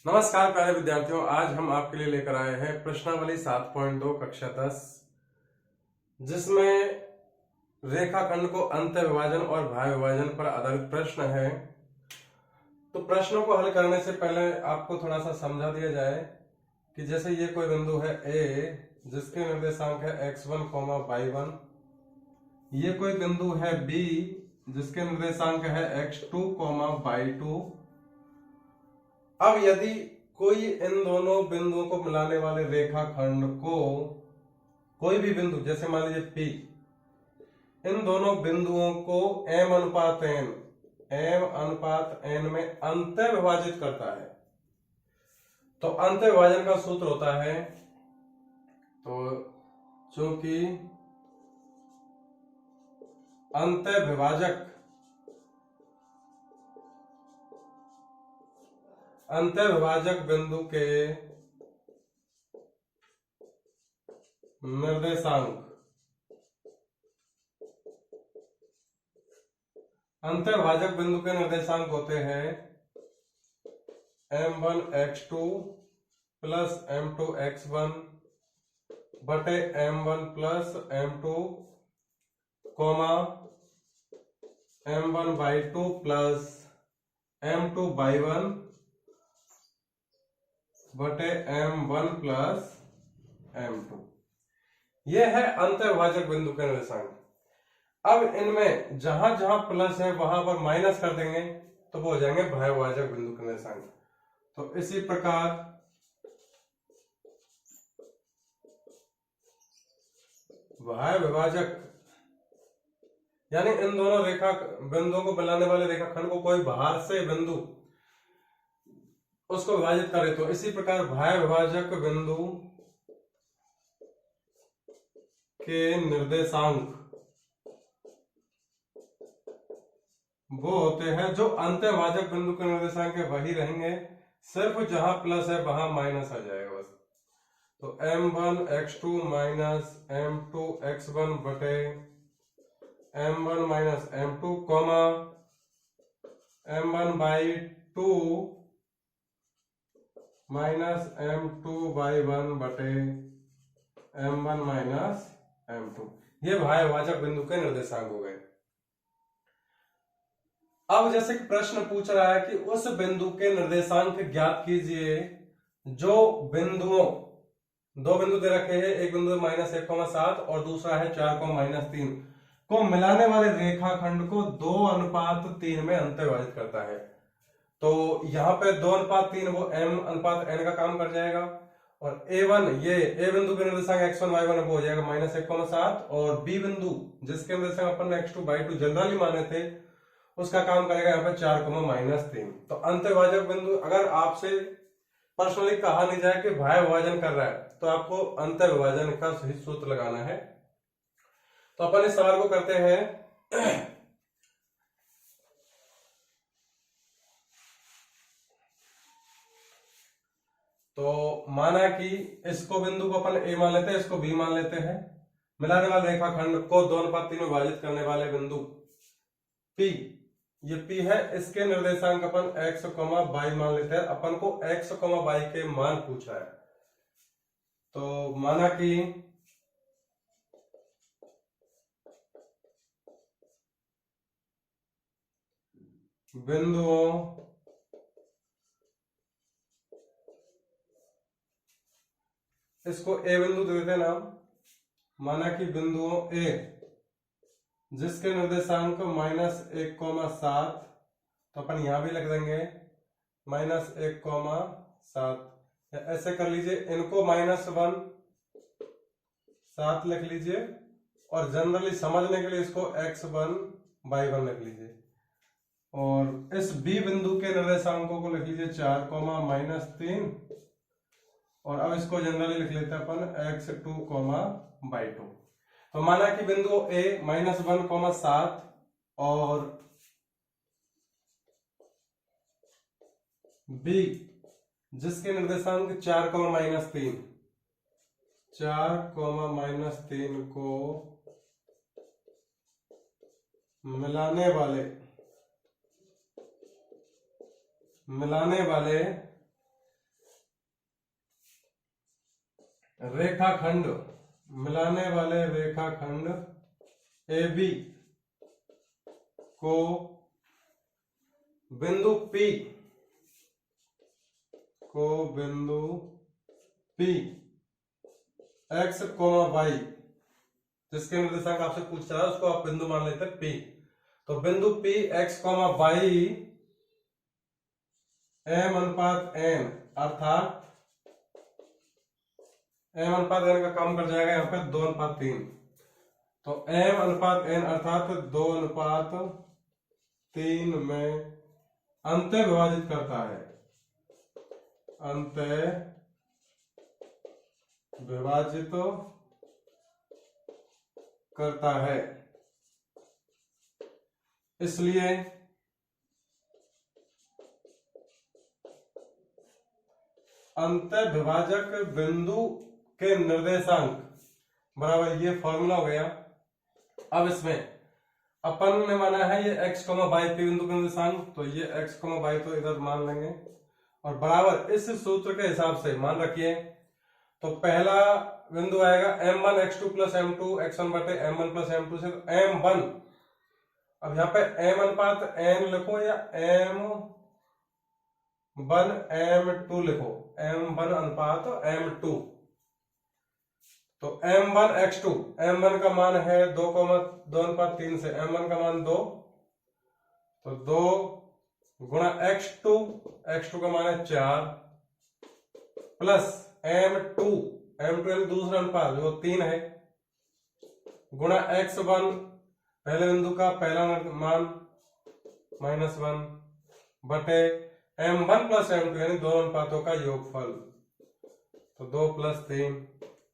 नमस्कार प्यारे विद्यार्थियों, आज हम आपके लिए लेकर आए हैं प्रश्नावली 7.2 कक्षा 10, जिसमें रेखाखंड को अंतः विभाजन और भाग विभाजन पर आधारित प्रश्न है। तो प्रश्नों को हल करने से पहले आपको थोड़ा सा समझा दिया जाए कि जैसे ये कोई बिंदु है ए, जिसके निर्देशांक है x1, y1। ये कोई बिंदु है बी, जिसके निर्देशांक है x2, y2। अब यदि कोई इन दोनों बिंदुओं को मिलाने वाले रेखाखंड को, कोई भी बिंदु जैसे मान लीजिए P, इन दोनों बिंदुओं को m अनुपात n में अंतः विभाजित करता है, तो अंतः विभाजन का सूत्र होता है, तो चूंकि अंतः विभाजक बिंदु के निर्देशांक अंतर्भाजक बिंदु के निर्देशांक होते हैं m1 x2 plus m2 x1 बटे m1 plus m2 comma m1 y2 plus m2 y1 बटे m1 प्लस m2। यह है अंतर्भाजक बिंदु के निर्देशांक। अब इनमें जहां जहां प्लस है वहां पर माइनस कर देंगे तो वो हो जाएंगे भाज्यभाजक बिंदु के निर्देशांक। तो इसी प्रकार भाज्यभाजक यानी इन दोनों रेखा बिंदुओं को मिलाने वाले रेखाखंड को कोई बाहर से बिंदु उसको विभाजित करे, तो इसी प्रकार भाज्यभाजक बिंदु के निर्देशांक वो होते हैं जो अंतर्भाजक बिंदु के निर्देशांक के वही रहेंगे, सिर्फ जहां प्लस है वहां माइनस आ जाएगा बस। तो m1 x2 minus m2 x1 बटे m1 minus m2 comma m1 by 2 minus m2 by 1 बटे m1 माइनस m2। ये भाज्यभाजक बिंदु के निर्देशांक हो गए। अब जैसे कि प्रश्न पूछ रहा है कि उस बिंदु के निर्देशांक ज्ञात कीजिए जो बिंदुओं, दो बिंदु दे रखे हैं, एक बिंदु -1,7 और दूसरा है 4,-3 को मिलाने वाले रेखाखंड को 2:3 में अंतः विभाजित करता है। तो यहाँ पे 2:3 वो m/n का काम कर जाएगा, और a1 ये a बिंदु के निर्देशांक x1 y1 वो हो जाएगा -1,7, और b बिंदु जिसके निर्देशांक अपन ने x2 y2 जनरली माने थे उसका काम करेगा यहाँ पे 4,-3। तो अंतर्भाजक बिंदु अगर आपसे पर्सनली कहा नहीं जाए कि भाज्य विभाजन कर रहा है तो आपको अंतर विभाजन का सही सूत्र लगाना है। तो अपन इस सवाल को करते हैं। तो माना कि इसको बिंदु को अपन ए मान लेते हैं, इसको बी मान लेते हैं। मिलाने वाले रेखाखंड को 2:3 में विभाजित करने वाले बिंदु P, ये P है, इसके निर्देशांक अपन x, y मान लेते हैं। अपन को x, y के मान पूछा है, तो माना कि बिंदुओं इसको a बिंदु दे देते नाम। माना कि बिंदुओं A जिसके निर्देशांक -1,7, तो अपन यहां भी लिख देंगे -1,7, या ऐसे कर लीजिए, इनको -1 7 लिख लीजिए, और जनरली समझने के लिए इसको x1 y1 लिख लीजिए, और इस b बिंदु के निर्देशांकों को लिख लीजिए 4,-3, और अब इसको जनरली लिख लेते हैं अपन x2, y2। तो माना कि बिंदु A -1,7 और B जिसके निर्देशांक 4,-3 को मिलाने वाले रेखाखंड, मिलाने वाले रेखाखंड AB को बिंदु P x, y, जिसके निर्देशांक आपसे पूछ रहा है उसको आप बिंदु मान लेते हैं P। तो बिंदु P x, y m अनुपात n, अर्थात m अनुपात n का काम कर जाएगा यहाँ पे 2:3। तो m अनुपात n अर्थात 2:3 में अंतः विभाजित करता है, अंतः विभाजित करता है। इसलिए अंतः विभाजक बिंदु के निर्देशांक बराबर, ये फॉर्मूला हो गया। अब इसमें अपन ने माना है ये x, y पे बिंदु का निर्देशांक, तो ये x, y तो इधर मान लेंगे और बराबर इस सूत्र के हिसाब से मान रखिए। तो पहला बिंदु आएगा m1 x2 plus m2 x1 बटे m1 प्लस m2 से m1। अब यहाँ पे m अनुपात n लिखो या m1 m2 लिखो, m1 अनुपात m2। तो m1 x2, m1 का मान है 2:3 से m1 का मान 2, तो 2 गुणा x2, x2 का मान है 4 प्लस m2 यानी दूसरा अनुपात जो 3 है, गुणा x1 पहले बिंदु का पहला मान -1 बटे m1 प्लस m2 यानी दोनों अनुपातों का योगफल, तो 2 + 3।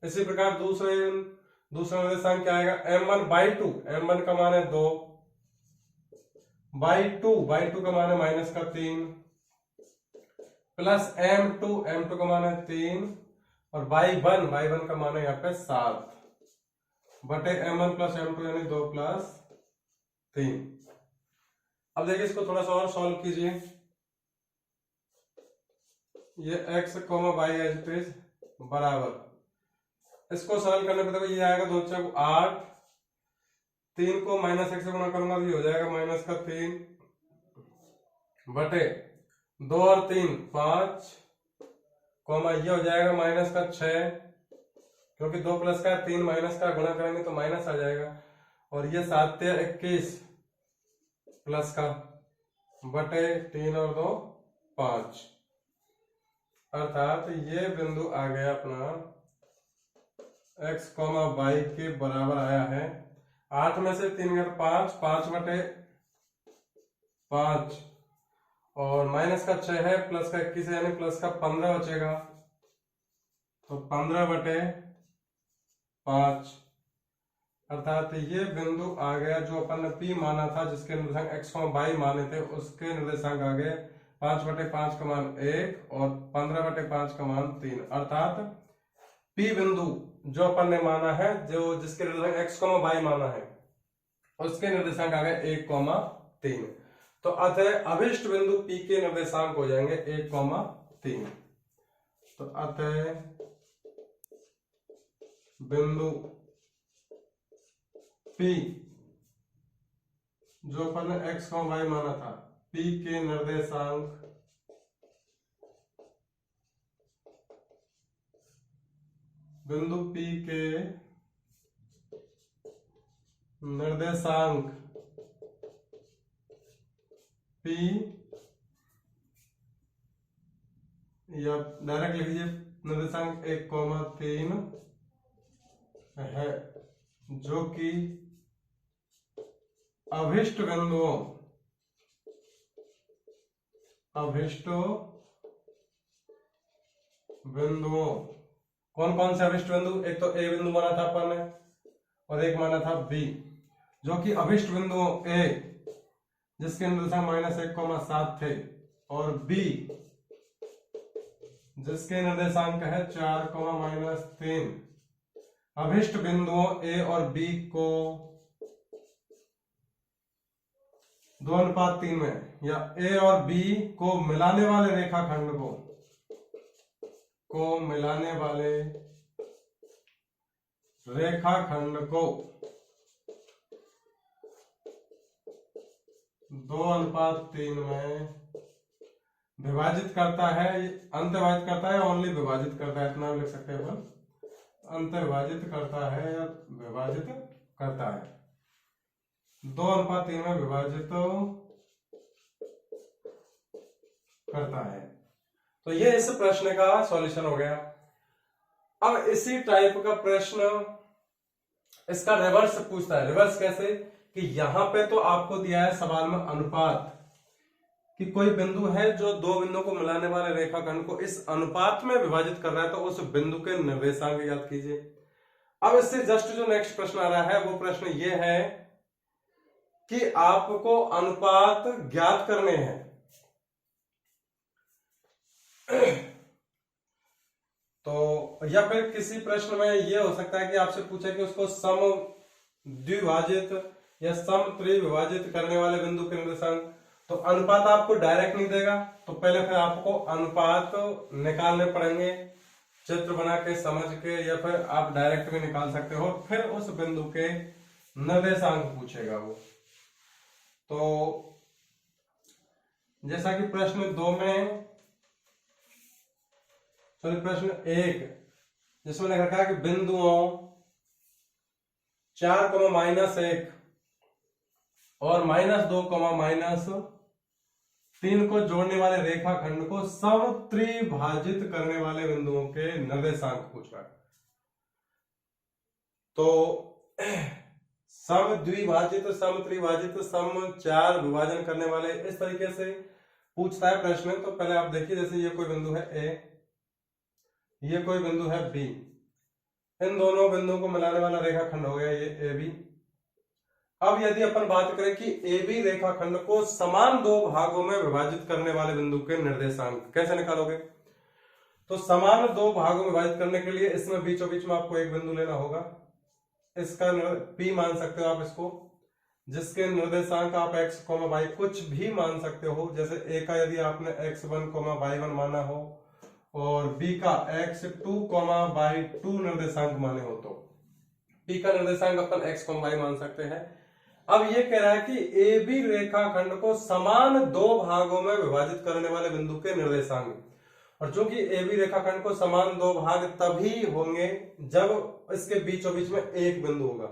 इसी प्रकार दूसरा निर्देशांक क्या आएगा m1/2, m1 का मान है 2 2 का मान है -3 प्लस m2 का मान है 3 और y1 का मान है यहाँ पे 7 बटे m1 प्लस m2 यानी 2 + 3। अब देखिए इसको थोड़ा सा और सॉल्व कीजिए। ये x, y as it is बराबर, इसको सरल करने पर देखो ये आएगा 2 × 8, 3 को -1 से गुणा करूंगा तो ये हो जाएगा -3 बटे 2 और 3 5, ये हो जाएगा -6, क्योंकि 2 प्लस का 3 माइनस का गुणा करेंगे तो माइनस आ जाएगा, और ये 7 × 21 प्लस का बटे 3 और 2 5, अर्थात ये बिंदु आ गया अपना x, y के बराबर आया है। 8 में से 3 गया 5, 5 बटे 5 और माइनस का 6 है, प्लस का 21 है यानी प्लस का 15 बचेगा, तो 15 बटे 5, अर्थात ये बिंदु आ गया जो अपन ने P माना था, जिसके निर्देशांक x, y माने थे, उसके निर्देशांक आ गए 5 बटे 5 का मान 1 और 15 बटे 5 का मान 3, अर्थात P बिंदु जो अपन ने माना है, जो जिसके निर्देशांक x, y माना है, उसके निर्देशांक आ गए 1,3। तो अतः अभिष्ट बिंदु P के निर्देशांक हो जाएंगे 1,3। तो अतः बिंदु P जो अपन ने x, y माना था, P के निर्देशांक बिंदु P के निर्देशांक P, या डायरेक्ट लिख लीजिए निर्देशांक 1,3 है, जो कि अभिष्ट बिंदुओं कौन कौन से अभिष्ट बिंदु, एक तो A बिंदु माना था अपन ने और एक माना था B, जो कि अभिष्ट बिंदुओं A जिसके निर्देशांक -1,7 थे और B जिसके निर्देशांक है 4,-3, अभिष्ट बिंदुओं A और B को 2:3 में, या A और B को मिलाने वाले रेखाखंड को मिलाने वाले रेखाखंड को 2:3 में विभाजित करता है, अंतर्विभाजित करता है, ओनली विभाजित करता है, इतना लिख सकते हैं अपन, अंतर्विभाजित करता है या विभाजित करता है, 2:3 में विभाजित करता है। तो ये इस प्रश्न का सॉल्यूशन हो गया। अब इसी टाइप का प्रश्न इसका रिवर्स पूछता है। रिवर्स कैसे कि यहां पे तो आपको दिया है सवाल में अनुपात, कि कोई बिंदु है जो दो बिंदुओं को मिलाने वाले रेखाखंड को इस अनुपात में विभाजित कर रहा है, तो उस बिंदु के निर्देशांक याद कीजिए। अब इससे जस्ट जो नेक्स्ट प्रश्न आ रहा है वो प्रश्न ये है कि आपको अनुपात ज्ञात करने हैं। तो या फिर किसी प्रश्न में यह हो सकता है कि आपसे पूछे कि उसको सम द्विभाजित या सम त्रिविभाजित करने वाले बिंदु के निर्देशांक, तो अनुपात आपको डायरेक्ट नहीं देगा, तो पहले फिर आपको अनुपात निकालने पड़ेंगे, चित्र बना के समझ के, या फिर आप डायरेक्ट भी निकाल सकते हो, फिर उस बिंदु के निर्देशांक पूछेगा वो। तो जैसा कि प्रश्न 2 में, सॉरी प्रश्न 1 जिसमें लिखा है कि बिंदुओं 4, -1 और -2, -3 को जोड़ने वाले रेखाखंड को सम त्रिभाजित करने वाले बिंदुओं के निर्देशांक पूछ रहा है। तो सम द्विभाजित, सम त्रिभाजित, सम 4 विभाजन करने वाले, इस तरीके से पूछता है प्रश्न। तो पहले आप देखिए, जैसे ये कोई बिंदु है ए, ये कोई बिंदु है बी, इन दोनों बिंदुओं को मिलाने वाला रेखाखंड हो गया ये ए बी। अब यदि अपन बात करें कि ए बी रेखाखंड को समान 2 भागों में विभाजित करने वाले बिंदु के निर्देशांक कैसे निकालोगे? तो समान 2 भागों में विभाजित करने के लिए इसमें बीचों बीच में आपको एक बिंदु लेना होगा, इसका पी मान सकते हो आप इसको, जिसके निर्देशांक आप x, y कुछ भी मान सकते हो। जैसे ए का यदि आपने x1, y1 माना हो और बी का x2, y2 निर्देशांक माने हो, तो पी का निर्देशांक अपन x, y मान सकते हैं। अब ये कह रहा है कि ए बी रेखाखंड को समान 2 भागों में विभाजित करने वाले बिंदु के निर्देशांक, और चूंकि ए बी रेखाखंड को समान 2 भाग तभी होंगे जब इसके बीचों बीच में एक बिंदु होगा,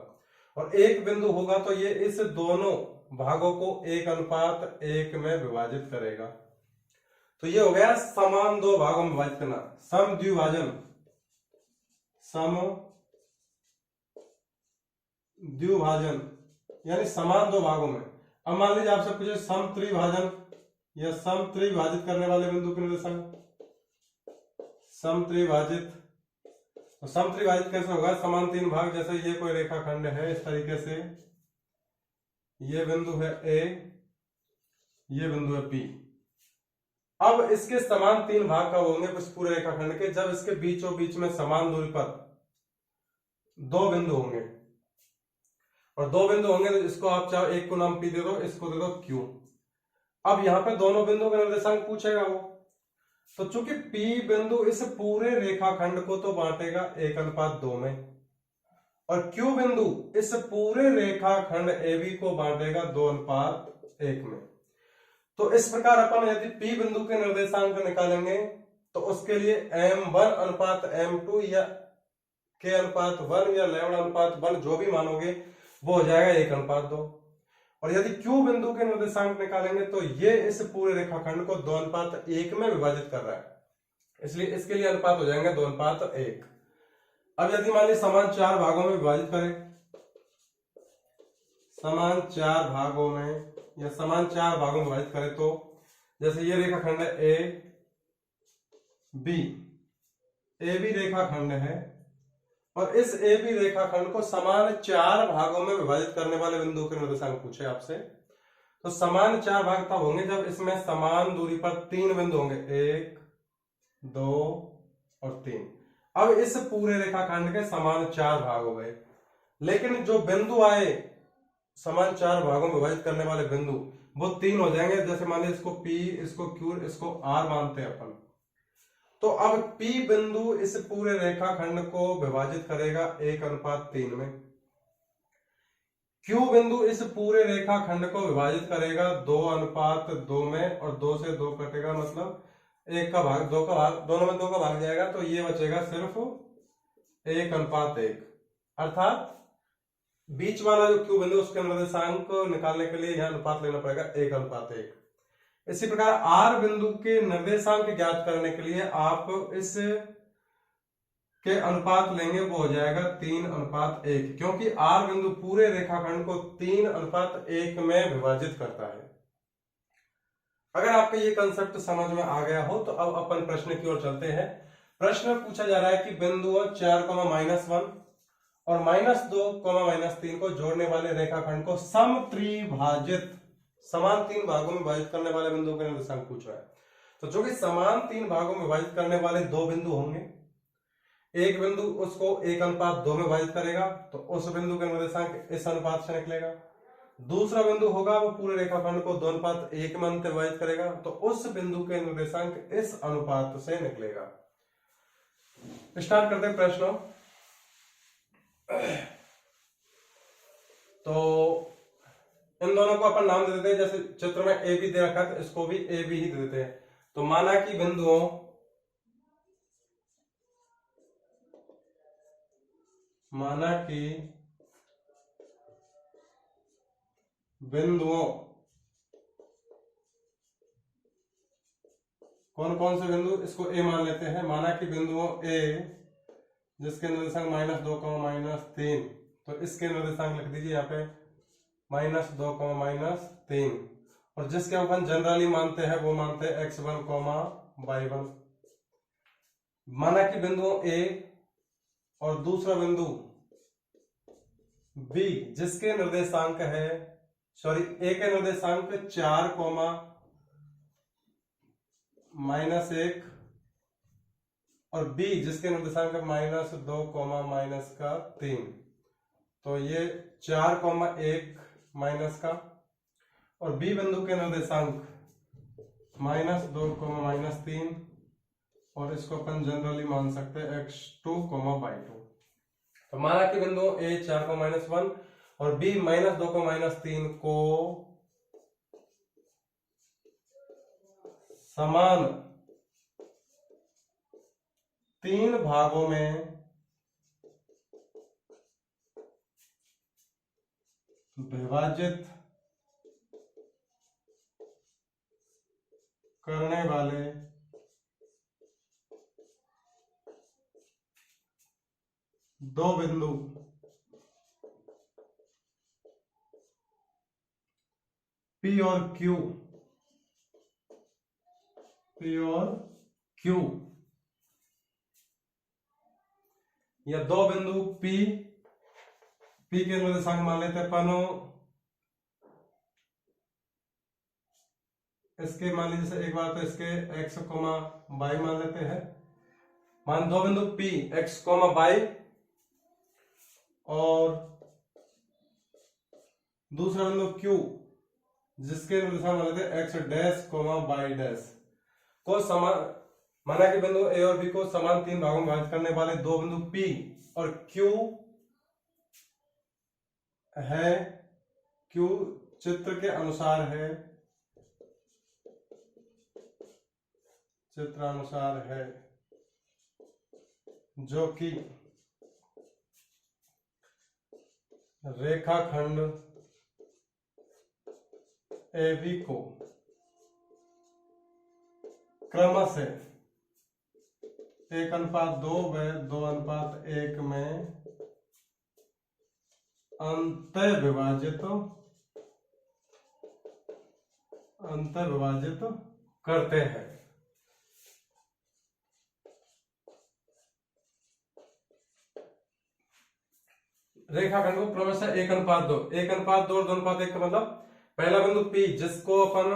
और एक बिंदु होगा तो ये इस दोनों भागों को 1:1 में विभाजित करेगा। तो ये हो गया समान 2 भागों में विभाजित करना, सम द्विभाजन, सम द्विभाजन यानी समान 2 भागों में। अब मान लीजिए आपसे पूछे सम त्रिभाजन या सम त्रिभाजित करने वाले बिंदु के निर्देशांक, सम त्रिभाजित, तो सम त्रिभाजित कैसे होगा? समान 3 भाग, जैसे ये कोई रेखाखंड है इस तरीके से, ये बिंदु है ए, ये बिंदु है बी। अब इसके समान 3 भाग कब होंगे इस पूरे रेखाखंड के? जब इसके बीचों बीच में समान दूरी पर 2 बिंदु होंगे, और 2 बिंदु होंगे तो इसको आप चाहो एक को नाम पी दे दो, इसको दे दो क्यू। अब यहां पे दोनों बिंदुओं का निर्देशांक पूछेगा वो, तो चूंकि पी बिंदु इस पूरे रेखाखंड को तो बांटेगा 1:2 में, और क्यू बिंदु इस पूरे रेखाखंड AB को बांटेगा 2:1 में। तो इस प्रकार अपन यदि P बिंदु के निर्देशांक निकालेंगे तो उसके लिए M1:M2 या K:1 या λ:1 जो भी मानोगे वो हो जाएगा 1:2। और यदि Q बिंदु के निर्देशांक निकालेंगे तो ये इस पूरे रेखाखंड को 2:1 में विभाजित कर रहा है, इसलिए इसके लिए अनुपात हो जाएंगे 2:1। अब यदि मान लीजिए समान 4 भागों में विभाजित करें, समान 4 भागों में या समान 4 भागों में विभाजित करें, तो जैसे ये रेखाखंड है ए बी, ए बी रेखाखंड है, और इस ए बी रेखाखंड को समान 4 भागों में विभाजित करने वाले बिंदु के निर्देशांक पूछे आपसे। तो समान 4 भाग तब होंगे जब इसमें समान दूरी पर 3 बिंदु होंगे, 1, 2 और 3। अब इस पूरे रेखाखंड के समान 4 भाग हो गए, लेकिन जो बिंदु आए समान 4 भागों में विभाजित करने वाले बिंदु वो 3 हो जाएंगे। जैसे मान लीजिए इसको P, इसको Q, इसको R मानते हैं अपन, तो अब P बिंदु इस पूरे रेखाखंड को विभाजित करेगा 1:3 में, Q बिंदु इस पूरे रेखाखंड को विभाजित करेगा 2:2 में, और 2 से 2 कटेगा, मतलब 1 का भाग 2 का भाग, दोनों में 2 का भाग जाएगा, तो ये बचेगा सिर्फ 1:1। अर्थात बीच वाला जो Q बिंदु उसके निर्देशांक को निकालने के लिए यहां अनुपात लेना पड़ेगा 1:1। इसी प्रकार R बिंदु के निर्देशांक ज्ञात करने के लिए आप इस के अनुपात लेंगे, वो हो जाएगा 3:1, क्योंकि R बिंदु पूरे रेखाखंड को 3:1 में विभाजित करता है। अगर आपको ये कंसेप्ट समझ में आ गया हो तो अब अपन प्रश्न की ओर चलते हैं। प्रश्न पूछा जा रहा है कि बिंदुओं 4, -1 और -2, -3 को जोड़ने वाले रेखाखंड को समत्रिभाजित, समान 3 भागों में विभाजित करने वाले बिंदुओं के निर्देशांक पूछ रहा है। तो जो कि समान 3 भागों में विभाजित करने वाले 2 बिंदु होंगे, एक बिंदु उसको 1:2 में विभाजित करेगा, तो उस बिंदु का निर्देशांक इस अनुपात से निकलेगा। दूसरा बिंदु होगा वो पूरे रेखाखंड को 2:1 में विभाजित करेगा, तो उस बिंदु के निर्देशांक इस अनुपात से निकलेगा। स्टार्ट करते हैं प्रश्न। तो इन दोनों को अपन नाम दे देते हैं, जैसे चित्र में ए बी दे रखा है तो इसको भी ए बी ही दे देते हैं। तो माना कि बिंदुओं कौन कौन से बिंदु, इसको ए मान लेते हैं। माना कि बिंदुओं ए जिसके निर्देशांक -2, -3, तो इसके निर्देशांक लिख दीजिए यहाँ पे -2, -3, और जिसके अपन जनरली मानते हैं वो मानते हैं x1, y1। माना कि बिंदुओं ए और दूसरा बिंदु बी जिसके निर्देशांक है, सॉरी ए के निर्देशांक 4, -1 और बी जिसके निर्देशांक -2, -3, तो ये 4, 1 का, और बी बिंदु के निर्देशांक -2, -3, और इसको अपन जनरली मान सकते हैं x2, y2। तो माना कि बिंदु ए 4, -1 और बी -2, -3 को समान 3 भागों में विभाजित करने वाले दो बिंदु P और Q या दो बिंदु P के निर्देशांक मान लेते हैं अपन, इसके मान लीजिए एक बार तो इसके x, y मान लेते हैं। मान दो बिंदु P x, y और दूसरा बिंदु Q जिसके निर्देशांक मान लेते हैं x', y' को समान, माना कि बिंदु A और B को समान 3 भागों में विभाजित करने वाले दो बिंदु P और Q है, Q चित्र के अनुसार है, चित्रानुसार है, जो कि रेखाखंड AB को क्रमशः 1:2 व 2:1 में अंतःविभाजित करते हैं। रेखाखंड को क्रमशः 1:2, 1:2 और 2:1 का मतलब पहला बिंदु P जिसको अपन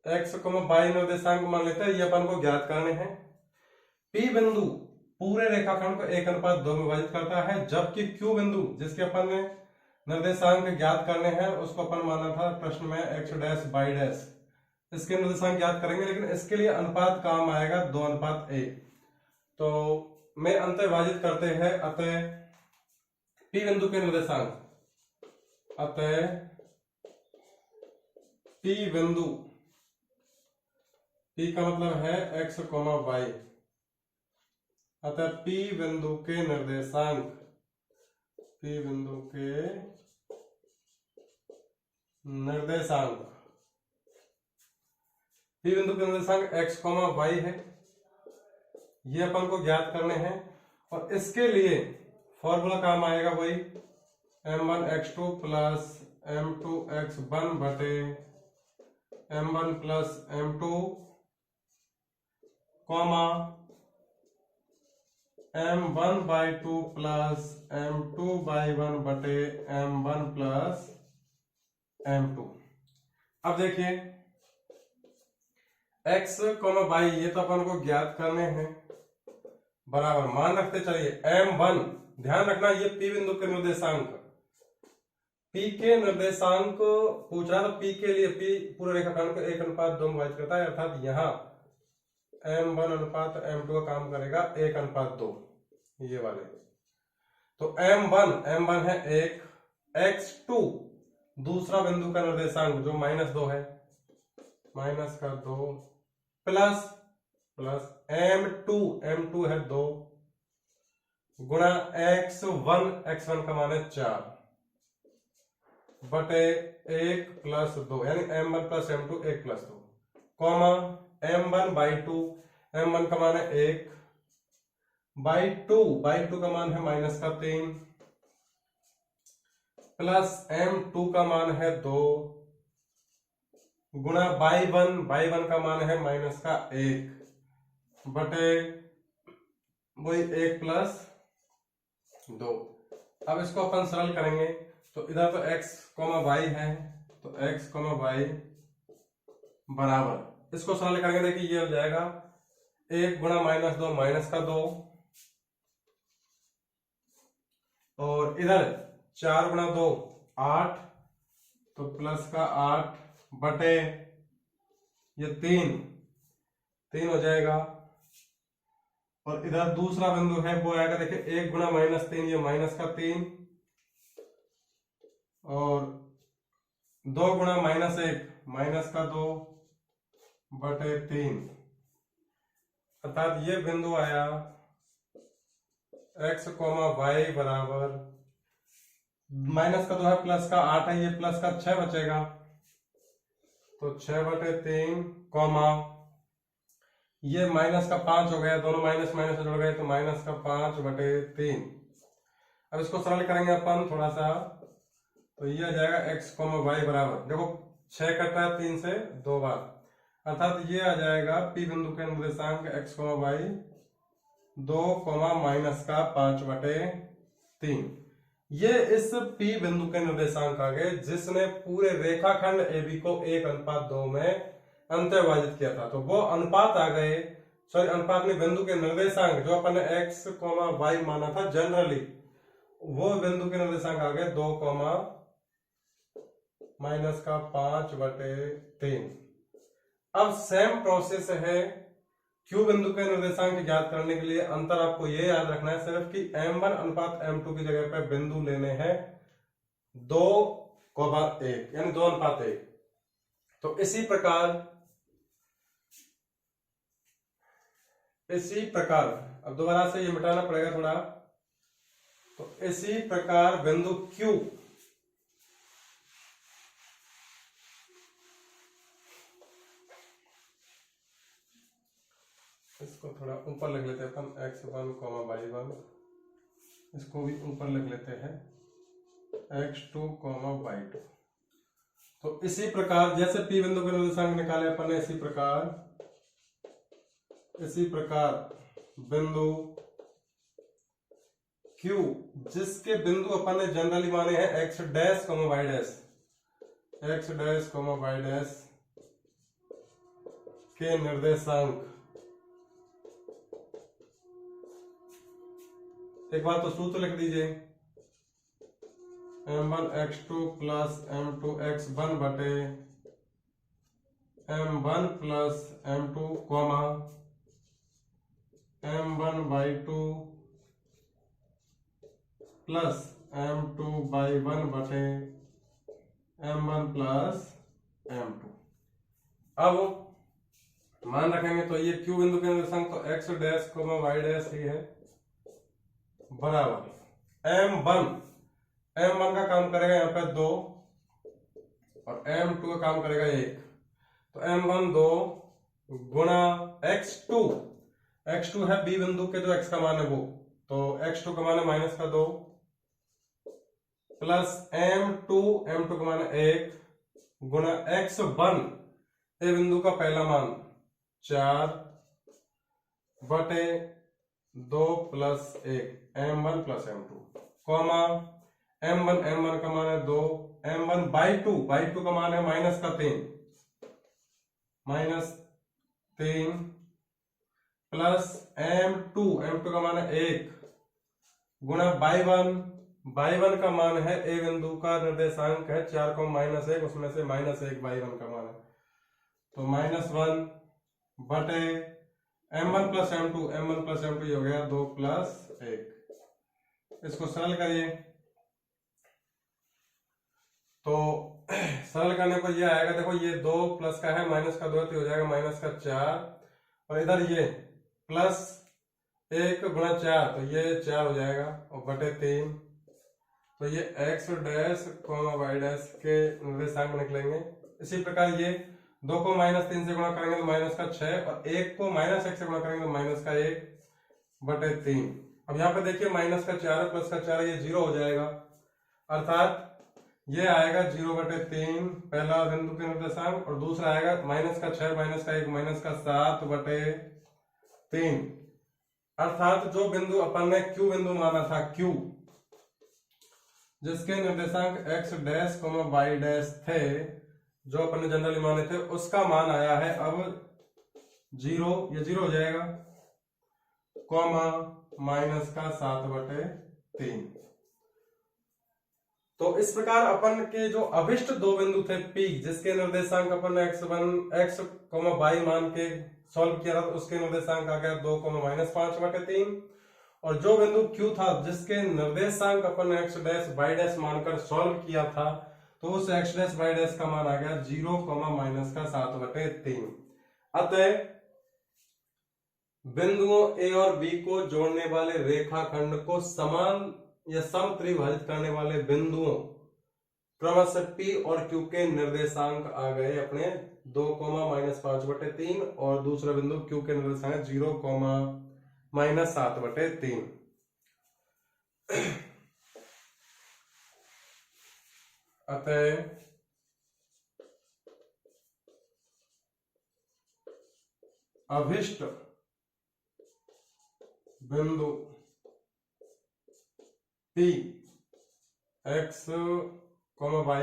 x, y निर्देशांक मान लेते हैं, ये अपन को ज्ञात करने हैं। P बिंदु पूरे रेखाखंड को 1:2 में विभाजित करता है, जबकि Q बिंदु जिसके अपन ने निर्देशांक ज्ञात करने हैं उसको अपन माना था प्रश्न में x', y', इसके निर्देशांक ज्ञात करेंगे, लेकिन इसके लिए अनुपात काम आएगा 2:1। तो मैं अंतः विभाजित करते हैं, अतः पी बिंदु के निर्देशांक, अतः पी बिंदु, पी का मतलब है x, y, अतः पी बिंदु के निर्देशांक, पी बिंदु के निर्देशांक, पी बिंदु के निर्देशांक x, y है, ये अपन को ज्ञात करने हैं। और इसके लिए फॉर्मूला काम आएगा वही m1x2 प्लस m2x1 बटे m1 plus m2 comma m1/2 plus m2/1 बटे m1 प्लस m2। अब देखिए x, y ये तो अपन को ज्ञात करने हैं, बराबर मान रखते चलिए m1, ध्यान रखना ये p बिंदु के निर्देशांक, p के निर्देशांक पूछ रहा, तो p के लिए p पूरे रेखाखंड को 1:2 में विभाजित करता है, अर्थात यहाँ m1 अनुपात m2 का काम करेगा 1:2, ये वाले। तो m1 है 1, x2 दूसरा बिंदु का निर्देशांक जो -2 है, -2 प्लस m2 है 2 गुणा x1 का मान है 4 बटे 1 प्लस 2, यानी m1 plus m2 1 plus 2, comma m1/2, m1 का मान है 1 बाई 2 का मान है -3 प्लस m2 का मान है 2 गुणा बाई 1 का मान है -1 बटे वही 1 प्लस 2। अब इसको अपन सरल करेंगे, तो इधर तो x, y है, तो x, y बराबर, इसको सरल करेंगे, देखिए ये हो जाएगा 1 गुणा -2 -2 और इधर 4 गुणा 2 8, तो प्लस का 8 बटे ये 3 हो जाएगा। और इधर दूसरा बिंदु है वो आएगा, देखिए 1 गुणा -3 ये -3 और 2 गुणा -1 -2 बटे 3, अर्थात ये बिंदु आया x, y बराबर -2 है, प्लस का 8 है, ये प्लस का 6 बचेगा, तो 6 बटे 3 कॉमा ये -5 हो गया, दोनों माइनस माइनस जुड़ गए, तो -5 बटे 3। अब इसको सरल करेंगे अपन थोड़ा सा, तो ये आ जाएगा x, y बराबर, देखो 6 कटा है 3 से 2 बार, अर्थात ये आ जाएगा p बिंदु के निर्देशांक x, y 2, -5 बटे 3। ये इस p बिंदु के निर्देशांक आ गए जिसने पूरे रेखाखंड AB को 1:2 में अंतर विभाजित किया था। तो वो अनुपात आ गए, सॉरी अनुपात में बिंदु के निर्देशांक जो अपन ने x, y माना था जनरली, वो बिंदु के निर्देशांक आ गए 2, -5 बटे 3। अब सेम प्रोसेस है Q बिंदु के निर्देशांक ज्ञात करने के लिए। अंतर आपको ये याद रखना है सिर्फ कि m1 अनुपात m2 की जगह पे बिंदु लेने हैं 2:1, यानी 2:1। तो इसी प्रकार अब दोबारा से ये मिटाना पड़ेगा थोड़ा, तो इसी प्रकार बिंदु Q इसको थोड़ा ऊपर लिख लेते हैं अपन, x1, y1, इसको भी ऊपर लिख लेते हैं x2, y2। तो इसी प्रकार जैसे P बिंदु के निर्देशांक निकाले अपन ने, इसी प्रकार बिंदु Q जिसके बिंदु अपन ने जनरली माने हैं x dash, y dash, x dash, y dash के निर्देशांक, एक बार तो सूत्र लिख दीजिए, m1x2 प्लस m2x1 बटे m1 plus m2 comma m1/2 plus m2/1 बटे m1 प्लस m2। अब मान रखेंगे तो ये Q बिंदु के निर्देशांक तो x dash comma y dash ही है, बराबर m1 का काम करेगा यहाँ पे 2 और m2 का काम करेगा 1। तो m1 2 गुणा x2 है b बिंदु के जो x का मान है वो, तो x2 का मान है -2 प्लस m2 का मान है 1 गुणा x1 ए बिंदु का पहला मान 4 बटे 2 plus 1 m1 plus m2 comma m1 का मान है 2 m1/2 का मान है -3 प्लस m2 का मान है 1 गुणा y1 का मान है ए बिंदु का निर्देशांक है 4 -1, उसमें से -1 y1 का मान है, तो -1 बटे m1 प्लस m2 ये हो गया 2 प्लस 1। इसको सरल करिए तो सरल करने पर ये आएगा, देखो ये 2 प्लस का है, माइनस का 2 तो हो जाएगा -4 और इधर ये प्लस 1 गुणा 4 तो ये 4 हो जाएगा और बटे 3, तो ये x dash comma y dash के निर्देशांक निकलेंगे। इसी प्रकार ये 2 को -3 से गुणा करेंगे तो -6 और 1 को -1 से गुणा करेंगे तो -1 बटे 3। अब यहाँ पे देखिए -4 प्लस का 4 ये 0 हो जाएगा, अर्थात ये आएगा 0 बटे 3 पहला बिंदु के निर्देशांक, और दूसरा आएगा -6 -1 -7 बटे 3। अर्थात जो बिंदु अपन ने Q बिंदु माना था Q, जिसके निर्देशांक x डैश y डैश थे, जो अपन ने जनरली माने थे, उसका मान आया है अब 0, ये 0 हो जाएगा कॉमा -7 बटे 3। तो इस प्रकार अपन के जो अभिष्ट दो बिंदु थे P, जिसके निर्देशांक अपन ने x, y मान के सॉल्व किया था, तो उसके निर्देशांक आ गया 2, -5 बटे 3, और जो बिंदु Q था जिसके निर्देशांक अपन ने x डैश y डैश मानकर सॉल्व किया था, तो उस x डैश y डैश का मान आ गया 0, -7 बटे 3। अतः बिंदुओं A और B को जोड़ने वाले रेखाखंड को समान या समत्रिभाजित करने वाले बिंदुओं क्रमशः P और Q के निर्देशांक आ गए अपने 2, -5 बटे 3 और दूसरा बिंदु Q के निर्देशांक 0, -7 बटे 3। अतः अभिष्ट बिंदु P x, y